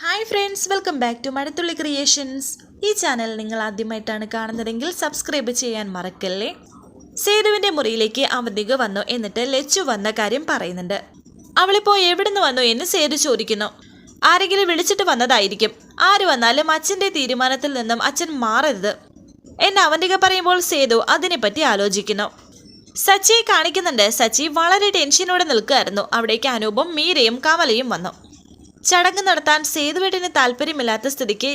Hi friends, welcome back to Mazhathulli creations. ഈ channel നിങ്ങൾ ആദ്യമായിട്ടാണ് കാണുന്നതെങ്കിൽ സബ്സ്ക്രൈബ് ചെയ്യാൻ മറക്കല്ലേ. സേതുവിൻ്റെ മുറിയിലേക്ക് അവന്തിക വന്നു. എന്നിട്ട് ലച്ചു വന്ന കാര്യം പറയുന്നുണ്ട്. അവളിപ്പോൾ എവിടുന്ന് വന്നു എന്ന് സേതു ചോദിക്കുന്നു. ആരെങ്കിലും വിളിച്ചിട്ട് വന്നതായിരിക്കും. ആര് വന്നാലും അച്ഛൻ്റെ തീരുമാനത്തിൽ നിന്നും അച്ഛൻ മാറരുത് എന്ന് അവന്തിക പറയുമ്പോൾ സേതു അതിനെപ്പറ്റി ആലോചിക്കുന്നു. സച്ചിയെ കാണിക്കുന്നുണ്ട്. സച്ചി വളരെ ടെൻഷനോടെ നിൽക്കുകയായിരുന്നു. അവിടേക്ക് അനൂപും മീരയും കമലയും വന്നു. ചടങ്ങ് നടത്താൻ സേതുവേട്ടന് താല്പര്യമില്ലാത്ത സ്ഥിതിക്ക്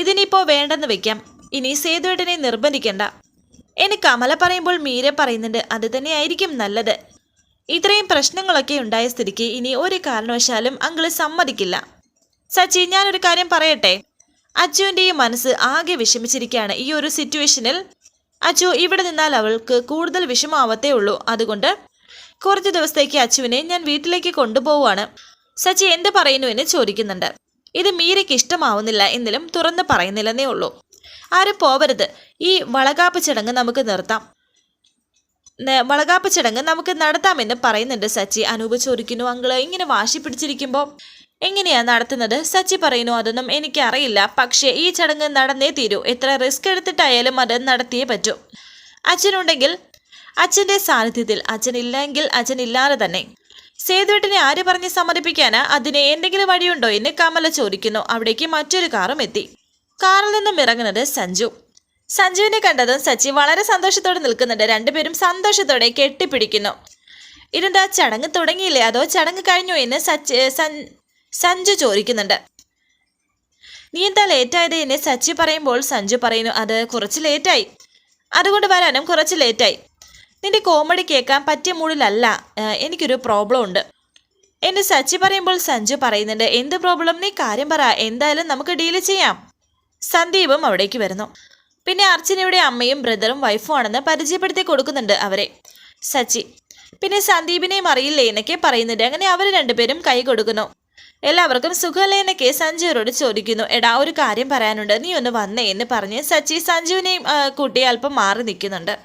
ഇതിനിപ്പോൾ വേണ്ടെന്ന് വെക്കാം. ഇനി സേതുവേട്ടനെ നിർബന്ധിക്കണ്ട എന്ന് കമല പറയുമ്പോൾ മീര പറയുന്നുണ്ട്, അത് തന്നെയായിരിക്കും നല്ലത്. ഇത്രയും പ്രശ്നങ്ങളൊക്കെ ഉണ്ടായ സ്ഥിതിക്ക് ഇനി ഒരു കാരണവശാലും അങ്കിള് സമ്മതിക്കില്ല. സച്ചി, ഞാനൊരു കാര്യം പറയട്ടെ. അച്ചുവിൻ്റെയും മനസ്സ് ആകെ വിഷമിച്ചിരിക്കുകയാണ് ഈ ഒരു സിറ്റുവേഷനിൽ. അച്ചു ഇവിടെ നിന്നാൽ അവൾക്ക് കൂടുതൽ വിഷമാവത്തേ ഉള്ളൂ. അതുകൊണ്ട് കുറച്ച് ദിവസത്തേക്ക് അച്ചുവിനെ ഞാൻ വീട്ടിലേക്ക് കൊണ്ടുപോവുകയാണ്. സച്ചി എന്ത് പറയുന്നു എന്ന് ചോദിക്കുന്നുണ്ട്. ഇത് മീരയ്ക്ക് ഇഷ്ടമാവുന്നില്ല എങ്കിലും തുറന്ന് പറയുന്നില്ലെന്നേ ഉള്ളൂ. ആരും പോവരുത്. ഈ വളകാപ്പ് ചടങ്ങ് നമുക്ക് നിർത്താം. വളകാപ്പ് ചടങ്ങ് നമുക്ക് നടത്താമെന്ന് പറയുന്നുണ്ട് സച്ചി. അനൂപ് ചോദിക്കുന്നു, അങ്കിള് ഇങ്ങനെ വാശി പിടിച്ചിരിക്കുമ്പോൾ എങ്ങനെയാ നടത്തുന്നത്? സച്ചി പറയുന്നു, അതൊന്നും എനിക്കറിയില്ല. പക്ഷേ ഈ ചടങ്ങ് നടന്നേ തീരൂ. എത്ര റിസ്ക് എടുത്തിട്ടായാലും അത് നടത്തിയേ പറ്റൂ. അച്ഛനുണ്ടെങ്കിൽ അച്ഛൻ്റെ സാന്നിധ്യത്തിൽ, അച്ഛനില്ലെങ്കിൽ അച്ഛനില്ലാതെ തന്നെ. സേതുവേട്ടനെ ആര് പറഞ്ഞ് സമ്മതിപ്പിക്കാനാ? അതിന് എന്തെങ്കിലും വഴിയുണ്ടോ എന്ന് കമല ചോദിക്കുന്നു. അവിടേക്ക് മറ്റൊരു കാറും എത്തി. കാറിൽ നിന്നും ഇറങ്ങുന്നത് സഞ്ജു. സഞ്ജുവിനെ കണ്ടതും സച്ചി വളരെ സന്തോഷത്തോടെ നിൽക്കുന്നുണ്ട്. രണ്ടുപേരും സന്തോഷത്തോടെ കെട്ടിപ്പിടിക്കുന്നു. ഇതെന്താ, ചടങ്ങ് തുടങ്ങിയില്ലേ അതോ ചടങ്ങ് കഴിഞ്ഞോ എന്ന് സഞ്ജു ചോദിക്കുന്നുണ്ട്. നീ എന്താ ലേറ്റായത് എന്ന് സച്ചി പറയുമ്പോൾ സഞ്ജു പറയുന്നു, അത് കുറച്ച് ലേറ്റായി. അതുകൊണ്ട് വരാനും കുറച്ച് ലേറ്റായി. നിന്റെ കോമഡി കേൾക്കാൻ പറ്റിയ മൂഡിലല്ല. എനിക്കൊരു പ്രോബ്ലം ഉണ്ട് എന്ന് സച്ചി പറയുമ്പോൾ സഞ്ജു പറയുന്നുണ്ട്, എന്ത് പ്രോബ്ലം? നീ കാര്യം പറ. എന്തായാലും നമുക്ക് ഡീല് ചെയ്യാം. സന്ദീപും അവിടേക്ക് വരുന്നു. പിന്നെ അർച്ചനയുടെ അമ്മയും ബ്രദറും വൈഫും ആണെന്ന് പരിചയപ്പെടുത്തി കൊടുക്കുന്നുണ്ട് അവരെ സച്ചി. പിന്നെ സന്ദീപിനെയും അറിയില്ലേ എന്നൊക്കെ പറയുന്നുണ്ട്. അങ്ങനെ അവർ രണ്ടുപേരും കൈ കൊടുക്കുന്നു. എല്ലാവർക്കും സുഖമല്ലേ എന്നൊക്കെ സഞ്ജുവിനോട് ചോദിക്കുന്നു. എടാ, ഒരു കാര്യം പറയാനുണ്ട്, നീ ഒന്ന് വന്നേ എന്ന് പറഞ്ഞ് സച്ചി സഞ്ജുവിനെയും കൂട്ടി അല്പം മാറി നിൽക്കുന്നുണ്ട്.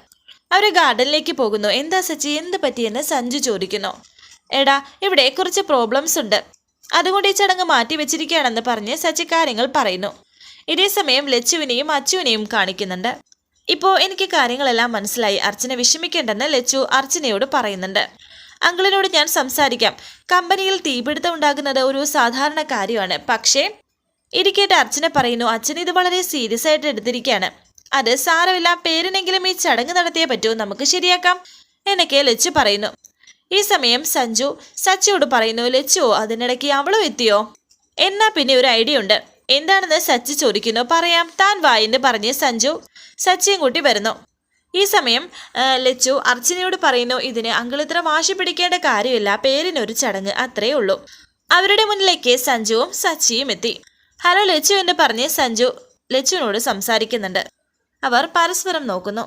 അവർ ഗാർഡനിലേക്ക് പോകുന്നു. എന്താ സച്ചി, എന്ത് പറ്റിയെന്ന് സഞ്ജു ചോദിക്കുന്നു. എടാ, ഇവിടെ കുറച്ച് പ്രോബ്ലംസ് ഉണ്ട്, അതുകൊണ്ട് ഈ ചടങ്ങ് മാറ്റി വെച്ചിരിക്കുകയാണെന്ന് പറഞ്ഞ് സച്ചി കാര്യങ്ങൾ പറയുന്നു. ഇതേ സമയം ലച്ചുവിനെയും അച്ചുവിനെയും കാണിക്കുന്നുണ്ട്. ഇപ്പോൾ എനിക്ക് കാര്യങ്ങളെല്ലാം മനസ്സിലായി. അർച്ചന വിഷമിക്കേണ്ടെന്ന് ലച്ചു അർച്ചനയോട് പറയുന്നുണ്ട്. അങ്കിളിനോട് ഞാൻ സംസാരിക്കാം. കമ്പനിയിൽ തീപിടുത്തം ഉണ്ടാകുന്നത് ഒരു സാധാരണ കാര്യമാണ്. പക്ഷേ ഇരിക്കേട്ട് അർച്ചന പറയുന്നു, അച്ഛൻ ഇത് വളരെ സീരിയസ് ആയിട്ട് എടുത്തിരിക്കുകയാണ്. അത് സാരമില്ല, പേരിനെങ്കിലും ഈ ചടങ്ങ് നടത്തിയേ പറ്റൂ, നമുക്ക് ശരിയാക്കാം എന്നൊക്കെ ലച്ചു പറയുന്നു. ഈ സമയം സഞ്ജു സച്ചിയോട് പറയുന്നു, ലച്ചു അതിനിടയ്ക്ക് അവളും എത്തിയോ? എന്നാ പിന്നെ ഒരു ഐഡിയ ഉണ്ട്. എന്താണെന്ന് സച്ചി ചോദിക്കുന്നു. പറയാം, താൻ വായെന്ന് പറഞ്ഞ് സഞ്ജു സച്ചിയും കൂട്ടി വരുന്നു. ഈ സമയം ലച്ചു അർച്ചനയോട് പറയുന്നു, ഇതിന് അങ്കിൾ ഇത്ര വാശി പിടിക്കേണ്ട കാര്യമില്ല, പേരിനൊരു ചടങ്ങ്, അത്രേ ഉള്ളൂ. അവരുടെ മുന്നിലേക്ക് സഞ്ജുവും സച്ചിയും എത്തി. ഹലോ ലച്ചു എന്ന് പറഞ്ഞ് സഞ്ജു ലച്ചുവിനോട് സംസാരിക്കുന്നുണ്ട്. അവർ പരസ്പരം നോക്കുന്നു.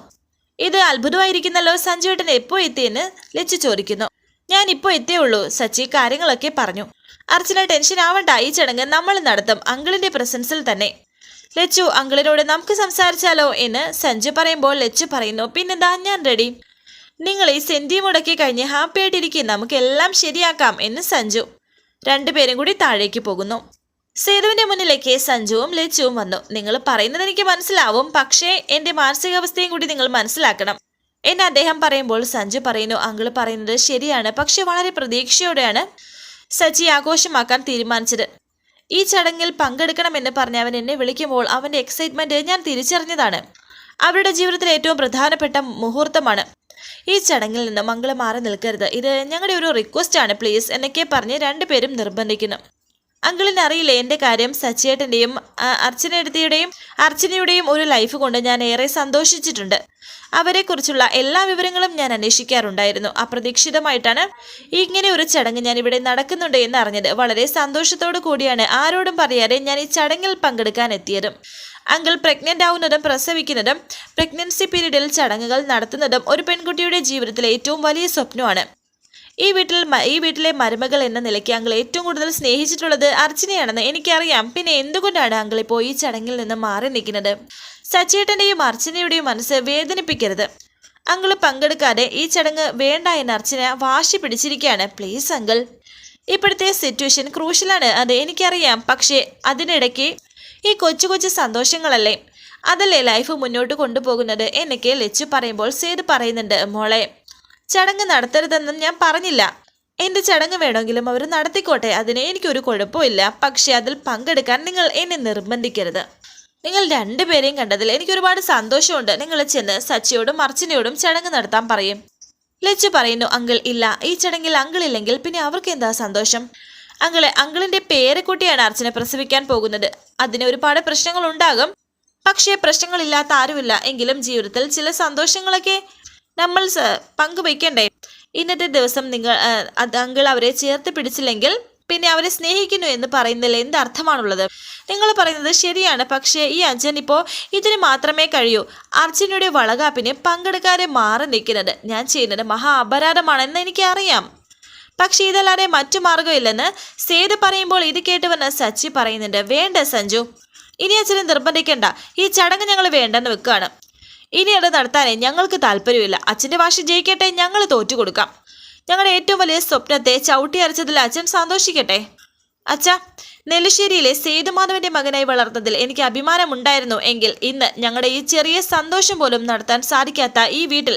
ഇത് അത്ഭുതമായിരിക്കുന്നല്ലോ, സഞ്ജുവേട്ടൻ എപ്പോൾ എത്തിയെന്ന് ലച്ചു ചോദിക്കുന്നു. ഞാൻ ഇപ്പോൾ എത്തിയേ ഉള്ളൂ. സച്ചി കാര്യങ്ങളൊക്കെ പറഞ്ഞു. അർച്ചന ടെൻഷൻ ആവണ്ട, ഈ ചടങ്ങ് നമ്മൾ നടത്തും, അങ്കിളിന്റെ പ്രസൻസിൽ തന്നെ. ലച്ചു, അങ്കിളിനോട് നമുക്ക് സംസാരിച്ചാലോ എന്ന് സഞ്ജു പറയുമ്പോൾ ലച്ചു പറയുന്നു, പിന്നെന്താ, ഞാൻ റെഡി. നിങ്ങൾ ഈ സെന്റി മുടക്കി കഴിഞ്ഞ് ഹാപ്പി ആയിട്ടിരിക്കും, നമുക്കെല്ലാം ശരിയാക്കാം എന്ന് സഞ്ജു. രണ്ടുപേരും കൂടി താഴേക്ക് പോകുന്നു. സേതുവിന്റെ മുന്നിലേക്ക് സഞ്ജുവും ലച്ചുവും വന്നു. നിങ്ങൾ പറയുന്നത് എനിക്ക് മനസ്സിലാവും, പക്ഷേ എൻ്റെ മാനസികാവസ്ഥയും കൂടി നിങ്ങൾ മനസ്സിലാക്കണം എന്ന് അദ്ദേഹം പറയുമ്പോൾ സഞ്ജു പറയുന്നു, അങ്കിൾ പറയുന്നത് ശരിയാണ്, പക്ഷെ വളരെ പ്രതീക്ഷയോടെയാണ് സച്ചി ആഘോഷമാക്കാൻ തീരുമാനിച്ചത്. ഈ ചടങ്ങിൽ പങ്കെടുക്കണമെന്ന് പറഞ്ഞ് അവൻ എന്നെ വിളിക്കുമ്പോൾ അവൻ്റെ എക്സൈറ്റ്മെന്റ് ഞാൻ തിരിച്ചറിഞ്ഞതാണ്. അവരുടെ ജീവിതത്തിലെ ഏറ്റവും പ്രധാനപ്പെട്ട മുഹൂർത്തമാണ്. ഈ ചടങ്ങിൽ നിന്ന് മംഗള മാറി നിൽക്കരുത്, ഇത് ഞങ്ങളുടെ ഒരു റിക്വസ്റ്റ് ആണ് പ്ലീസ് എന്നൊക്കെ പറഞ്ഞ് രണ്ടുപേരും നിർബന്ധിക്കുന്നു. അങ്കിളിന് അറിയില്ലേ എൻ്റെ കാര്യം, സച്ചിയേട്ടൻ്റെയും അർച്ചനയുടെയും ഒരു ലൈഫ് കൊണ്ട് ഞാൻ ഏറെ സന്തോഷിച്ചിട്ടുണ്ട്. അവരെക്കുറിച്ചുള്ള എല്ലാ വിവരങ്ങളും ഞാൻ അന്വേഷിക്കാറുണ്ടായിരുന്നു. അപ്രതീക്ഷിതമായിട്ടാണ് ഇങ്ങനെ ഒരു ചടങ്ങ് ഞാൻ ഇവിടെ നടക്കുന്നുണ്ട് എന്ന് അറിഞ്ഞത്. വളരെ സന്തോഷത്തോടു കൂടിയാണ് ആരോടും പറയാതെ ഞാൻ ഈ ചടങ്ങിൽ പങ്കെടുക്കാൻ എത്തിയതും. അങ്കിൾ പ്രഗ്നൻ്റ് ആവുന്നതും പ്രസവിക്കുന്നതും പ്രഗ്നൻസി പീരീഡിൽ ചടങ്ങുകൾ നടത്തുന്നതും ഒരു പെൺകുട്ടിയുടെ ജീവിതത്തിലെ ഏറ്റവും വലിയ സ്വപ്നമാണ്. ഈ വീട്ടിലെ മരുമകൾ എന്ന നിലയ്ക്ക് അങ്കിൾ ഏറ്റവും കൂടുതൽ സ്നേഹിച്ചിട്ടുള്ളത് അർച്ചനയാണെന്ന് എനിക്കറിയാം. പിന്നെ എന്തുകൊണ്ടാണ് അങ്കിൾ ഇപ്പോൾ ഈ ചടങ്ങിൽ നിന്ന് മാറി നിൽക്കുന്നത്? സച്ചേട്ടൻ്റെയും അർച്ചനയുടെയും മനസ്സ് വേദനിപ്പിക്കരുത്. അങ്കിൾ പങ്കെടുക്കാതെ ഈ ചടങ്ങ് വേണ്ട എന്ന് അർച്ചന വാശി പിടിച്ചിരിക്കുകയാണ്. പ്ലീസ് അങ്കിൾ ഇപ്പോഴത്തെ സിറ്റുവേഷൻ ക്രൂഷ്യലാണ്, അത് എനിക്കറിയാം. പക്ഷേ അതിനിടയ്ക്ക് ഈ കൊച്ചു കൊച്ചു സന്തോഷങ്ങളല്ലേ, അതല്ലേ ലൈഫ് മുന്നോട്ട് കൊണ്ടുപോകുന്നത് എന്നൊക്കെ ലച്ചു പറയുമ്പോൾ സേതു പറയുന്നുണ്ട്, മോളെ ചടങ്ങ് നടത്തരുതെന്നും ഞാൻ പറഞ്ഞില്ല. എന്റെ ചടങ്ങ് വേണമെങ്കിലും അവർ നടത്തിക്കോട്ടെ, അതിന് എനിക്കൊരു കുഴപ്പമില്ല. പക്ഷെ അതിൽ പങ്കെടുക്കാൻ നിങ്ങൾ എന്നെ നിർബന്ധിക്കരുത്. നിങ്ങൾ രണ്ടുപേരെയും കണ്ടതിൽ എനിക്ക് ഒരുപാട് സന്തോഷമുണ്ട്. നിങ്ങൾ ചെന്ന് സച്ചിയോടും അർച്ചനയോടും ചടങ്ങ് നടത്താൻ പറയും. ലച്ചു പറയുന്നു, അങ്കിൾ ഇല്ല, ഈ ചടങ്ങിൽ അങ്കിൾ ഇല്ലെങ്കിൽ പിന്നെ അവർക്ക് എന്താ സന്തോഷം? അങ്കിളിന്റെ പേരക്കുട്ടിയാണ് അർച്ചന പ്രസവിക്കാൻ പോകുന്നത്. അതിന് ഒരുപാട് പ്രശ്നങ്ങൾ ഉണ്ടാകും. പക്ഷേ പ്രശ്നങ്ങളില്ലാത്ത ആരുമില്ല. എങ്കിലും ജീവിതത്തിൽ ചില സന്തോഷങ്ങളൊക്കെ നമ്മൾ പങ്കുവയ്ക്കണ്ടേ? ഇന്നത്തെ ദിവസം അങ്കിൾ അവരെ ചേർത്ത് പിടിച്ചില്ലെങ്കിൽ പിന്നെ അവരെ സ്നേഹിക്കുന്നു എന്ന് പറയുന്നതിൽ എന്തർത്ഥമാണുള്ളത്? നിങ്ങൾ പറയുന്നത് ശരിയാണ്. പക്ഷേ ഈ അച്ഛൻ ഇപ്പോൾ ഇതിന് മാത്രമേ കഴിയൂ. അർച്ചനയുടെ വളകാപ്പിന് പങ്കെടുക്കാതെ മാറി നിൽക്കുന്നത് ഞാൻ ചെയ്യുന്നത് മഹാ അപരാധമാണെന്ന് എനിക്കറിയാം. പക്ഷെ ഇതല്ലാതെ മറ്റു മാർഗമില്ലെന്ന് സേതു പറയുമ്പോൾ ഇത് കേട്ട് വന്ന സച്ചി പറയുന്നുണ്ട്, വേണ്ട സഞ്ജു, ഇനി അച്ഛനെ നിർബന്ധിക്കേണ്ട. ഈ ചടങ്ങ് ഞങ്ങൾ വേണ്ടെന്ന് വെക്കുകയാണ്. ഇനി അത് നടത്താനേ ഞങ്ങൾക്ക് താല്പര്യമില്ല. അച്ഛൻ്റെ വാശി ജയിക്കട്ടെ, ഞങ്ങൾ തോറ്റുകൊടുക്കാം. ഞങ്ങളുടെ ഏറ്റവും വലിയ സ്വപ്നത്തെ ചവിട്ടി അരച്ചതിൽ അച്ഛൻ സന്തോഷിക്കട്ടെ. അച്ഛാ, നെല്ലിശ്ശേരിയിലെ സേതുമാധവന്റെ മകനായി വളർന്നതിൽ എനിക്ക് അഭിമാനമുണ്ടായിരുന്നു. എങ്കിൽ ഇന്ന് ഞങ്ങളുടെ ഈ ചെറിയ സന്തോഷം പോലും നടത്താൻ സാധിക്കാത്ത ഈ വീട്ടിൽ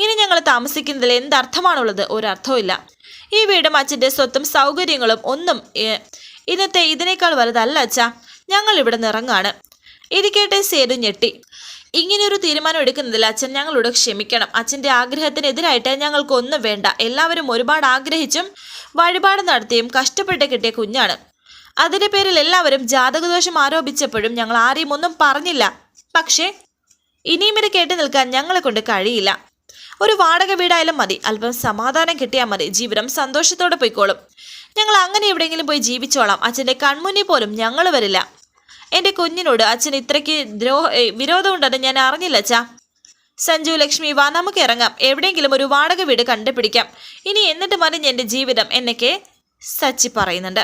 ഇനി ഞങ്ങൾ താമസിക്കുന്നതിൽ എന്തർത്ഥമാണുള്ളത്? ഒരർത്ഥവുമില്ല. ഈ വീടും അച്ഛൻ്റെ സ്വത്തും സൗകര്യങ്ങളും ഒന്നും ഇന്നത്തെ ഇതിനേക്കാൾ വലുതല്ല അച്ഛാ. ഞങ്ങൾ ഇവിടെ നിറങ്ങാണ്. ഇത് കേട്ട് സേതു ഞെട്ടി. ഇങ്ങനെയൊരു തീരുമാനം എടുക്കുന്നതിൽ അച്ഛൻ ഞങ്ങളോട് ക്ഷമിക്കണം. അച്ഛൻ്റെ ആഗ്രഹത്തിനെതിരായിട്ട് ഞങ്ങൾക്കൊന്നും വേണ്ട. എല്ലാവരും ഒരുപാട് ആഗ്രഹിച്ചും വഴിപാട് നടത്തിയും കഷ്ടപ്പെട്ട് കിട്ടിയ കുഞ്ഞാണ്. അതിൻ്റെ പേരിൽ എല്ലാവരും ജാതകദോഷം ആരോപിച്ചപ്പോഴും ഞങ്ങൾ ആരെയും ഒന്നും പറഞ്ഞില്ല. പക്ഷേ ഇനിയും ഇത് കേട്ട് നിൽക്കാൻ ഞങ്ങളെ കൊണ്ട് കഴിയില്ല. ഒരു വാടക വീടായാലും മതി, അല്പം സമാധാനം കിട്ടിയാൽ മതി. ജീവിതം സന്തോഷത്തോടെ പോയിക്കോളും. ഞങ്ങൾ അങ്ങനെ എവിടെയെങ്കിലും പോയി ജീവിച്ചോളാം. അച്ഛൻ്റെ കൺമുന്നിൽ പോലും ഞങ്ങൾ വരില്ല. എൻ്റെ കുഞ്ഞിനോട് അച്ഛൻ ഇത്രയ്ക്ക് വിരോധമുണ്ടെന്ന് ഞാൻ അറിഞ്ഞില്ല അച്ഛാ. സഞ്ജു, ലക്ഷ്മി, വാ, നമുക്ക് ഇറങ്ങാം. എവിടെയെങ്കിലും ഒരു വാടക വീട് കണ്ടുപിടിക്കാം. ഇനി എന്നിട്ട് മതി എൻ്റെ ജീവിതം എന്നൊക്കെ സച്ചി പറയുന്നുണ്ട്.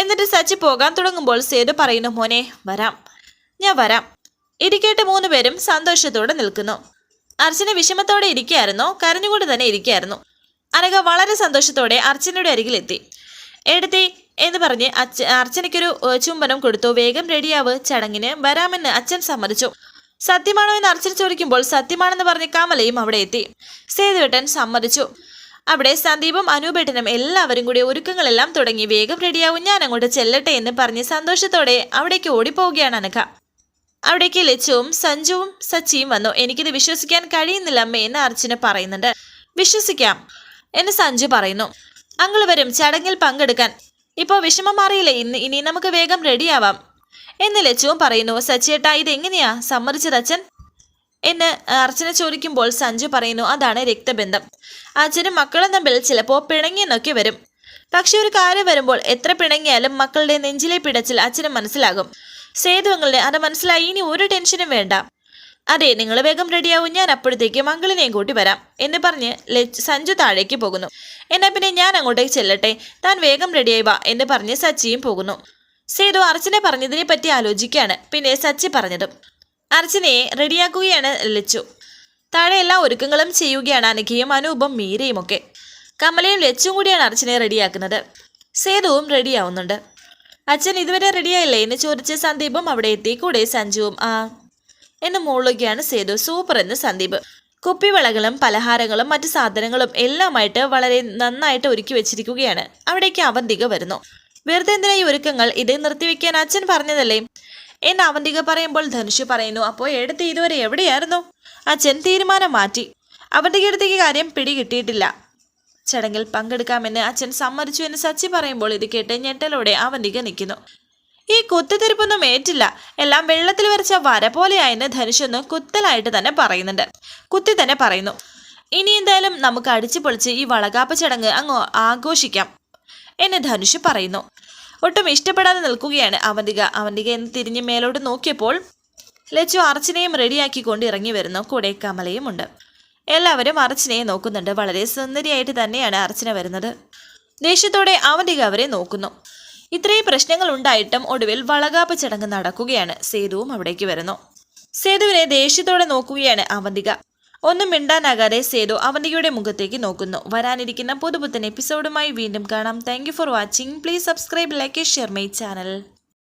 എന്നിട്ട് സച്ചി പോകാൻ തുടങ്ങുമ്പോൾ സേതു പറയുന്നു, മോനെ വരാം, ഞാൻ വരാം. ഇത് കേട്ട് 3 പേരും സന്തോഷത്തോടെ നിൽക്കുന്നു. അർച്ചന വിഷമത്തോടെ ഇരിക്കുകയായിരുന്നോ? കരഞ്ഞുകൊണ്ട് തന്നെ ഇരിക്കുകയായിരുന്നു. അനഘ വളരെ സന്തോഷത്തോടെ അർച്ചനയുടെ അരികിലെത്തി. എടുത്തി എന്ന് പറഞ്ഞ് അർച്ചനയ്ക്കൊരു ചുംബനം കൊടുത്തു. വേഗം റെഡിയാവ്, ചടങ്ങിന് വരാമെന്ന് അച്ഛൻ സമ്മതിച്ചു. സത്യമാണോ എന്ന് അർച്ചന ചോദിക്കുമ്പോൾ സത്യമാണെന്ന് പറഞ്ഞ് കമലയും അവിടെ എത്തി. സേതുവേട്ടൻ സമ്മതിച്ചു. അവിടെ സന്ദീപും അനൂപേട്ടനും എല്ലാവരും കൂടി ഒരുക്കങ്ങളെല്ലാം തുടങ്ങി. വേഗം റെഡിയാവും, ഞാൻ അങ്ങോട്ട് ചെല്ലട്ടെ എന്ന് പറഞ്ഞ് സന്തോഷത്തോടെ അവിടേക്ക് ഓടിപ്പോവുകയാണ് അനഘ. അവിടേക്ക് ലച്ചുവും സഞ്ജുവും സച്ചിയും വന്നു. എനിക്കിത് വിശ്വസിക്കാൻ കഴിയുന്നില്ല അമ്മേ എന്ന് അർച്ചന പറയുന്നുണ്ട്. വിശ്വസിക്കാം എന്ന് സഞ്ജു പറയുന്നു. അങ്കിൾ വരും ചടങ്ങിൽ പങ്കെടുക്കാൻ. ഇപ്പോൾ വിഷമം മാറിയില്ലേ? ഇനി നമുക്ക് വേഗം റെഡിയാവാം എന്ന് ലച്ചുവും പറയുന്നു. സച്ചിയേട്ടാ, ഇതെങ്ങനെയാ സമ്മതിച്ചത് അച്ഛൻ എന്ന് അർച്ചന ചോദിക്കുമ്പോൾ സഞ്ജു പറയുന്നു, അതാണ് രക്തബന്ധം. അച്ഛനും മക്കളും തമ്മിൽ ചിലപ്പോൾ പിണങ്ങിയെന്നൊക്കെ വരും. പക്ഷെ ഒരു കാര്യം വരുമ്പോൾ എത്ര പിണങ്ങിയാലും മക്കളുടെ നെഞ്ചിലെ പിടച്ചിൽ അച്ഛനും മനസ്സിലാകും. സേതുവങ്ങളുടെ അത് മനസ്സിലായി. ഇനി ഒരു ടെൻഷനും വേണ്ട. അതെ, നിങ്ങൾ വേഗം റെഡിയാവും, ഞാൻ അപ്പോഴത്തേക്ക് മംഗളിനെയും കൂട്ടി വരാം എന്ന് പറഞ്ഞ് സഞ്ജു താഴേക്ക് പോകുന്നു. എന്നാ പിന്നെ ഞാൻ അങ്ങോട്ടേക്ക് ചെല്ലട്ടെ, താൻ വേഗം റെഡിയായി വാ എന്ന് പറഞ്ഞ് സച്ചിയും പോകുന്നു. സേതു അർച്ചനെ പറഞ്ഞതിനെ പറ്റി ആലോചിക്കുകയാണ്. പിന്നെ സച്ചി പറഞ്ഞതും അർച്ചനയെ റെഡിയാക്കുകയാണ് ലച്ചു. താഴെ എല്ലാ ഒരുക്കങ്ങളും ചെയ്യുകയാണ് അനഘയും അനൂപും മീരയും ഒക്കെ. കമലയും ലച്ചും കൂടിയാണ് അർച്ചനയെ റെഡിയാക്കുന്നത്. സേതുവും റെഡിയാവുന്നുണ്ട്. അച്ഛൻ ഇതുവരെ റെഡിയായില്ലേ എന്ന് ചോദിച്ച് സന്ദീപും അവിടെ എത്തി. കൂടെ സഞ്ജുവും എന്ന് മൂളുകയാണ് സേതു. സൂപ്പർ എന്ന് സന്ദീപ്. കുപ്പിവിളകളും പലഹാരങ്ങളും മറ്റു സാധനങ്ങളും എല്ലാമായിട്ട് വളരെ നന്നായിട്ട് ഒരുക്കി വെച്ചിരിക്കുകയാണ്. അവിടേക്ക് അവന്തിക വരുന്നു. വെറുതെ എന്തിനായി ഒരുക്കങ്ങൾ? ഇത് നിർത്തിവെക്കാൻ അച്ഛൻ പറഞ്ഞതല്ലേ എന്ന് അവന്തിക പറയുമ്പോൾ ധനുഷ് പറയുന്നു, അപ്പോൾ എടുത്ത് ഇതുവരെ എവിടെയായിരുന്നു? അച്ഛൻ തീരുമാനം മാറ്റി. അവന്തികടുത്തേക്ക് കാര്യം പിടികിട്ടിയിട്ടില്ല. ചടങ്ങിൽ പങ്കെടുക്കാമെന്ന് അച്ഛൻ സമ്മതിച്ചു എന്ന് സച്ചി പറയുമ്പോൾ ഇത് കേട്ട് ഞെട്ടലോടെ അവന്തിക നിൽക്കുന്നു. ഈ കുത്തിത്തിരിപ്പൊന്നും ഏറ്റില്ല, എല്ലാം വെള്ളത്തിൽ വരച്ച വര പോലെയായെന്ന് ധനുഷൊന്ന് കുത്തലായിട്ട് തന്നെ പറയുന്നുണ്ട്. കുത്തി തന്നെ പറയുന്നു. ഇനി എന്തായാലും നമുക്ക് അടിച്ചു പൊളിച്ച് ഈ വളകാപ്പ് ചടങ്ങ് അങ്ങ് ആഘോഷിക്കാം എന്ന് ധനുഷ് പറയുന്നു. ഒട്ടും ഇഷ്ടപ്പെടാതെ നിൽക്കുകയാണ് അവന്തിക എന്ന് തിരിഞ്ഞ് മേലോട്ട് നോക്കിയപ്പോൾ ലച്ചു അർച്ചനയും റെഡിയാക്കിക്കൊണ്ട് ഇറങ്ങി വരുന്നു. കൂടെ കമലയും ഉണ്ട്. എല്ലാവരും അർച്ചനയെ നോക്കുന്നുണ്ട്. വളരെ സുന്ദരിയായിട്ട് തന്നെയാണ് അർച്ചന വരുന്നത്. ദേഷ്യത്തോടെ അവന്തിക അവരെ നോക്കുന്നു. ഇത്രയും പ്രശ്നങ്ങൾ ഉണ്ടായിട്ടും ഒടുവിൽ വളകാപ്പ് ചടങ്ങ് നടക്കുകയാണ്. സേതുവും അവിടേക്ക് വരുന്നു. സേതുവിനെ ദേഷ്യത്തോടെ നോക്കുകയാണ് അവന്തിക. ഒന്നും മിണ്ടാനാകാതെ സേതു അവന്തികയുടെ മുഖത്തേക്ക് നോക്കുന്നു. വരാനിരിക്കുന്ന പുതുപുത്തൻ എപ്പിസോഡുമായി വീണ്ടും കാണാം. Thank you for watching. Please subscribe, like, share my channel.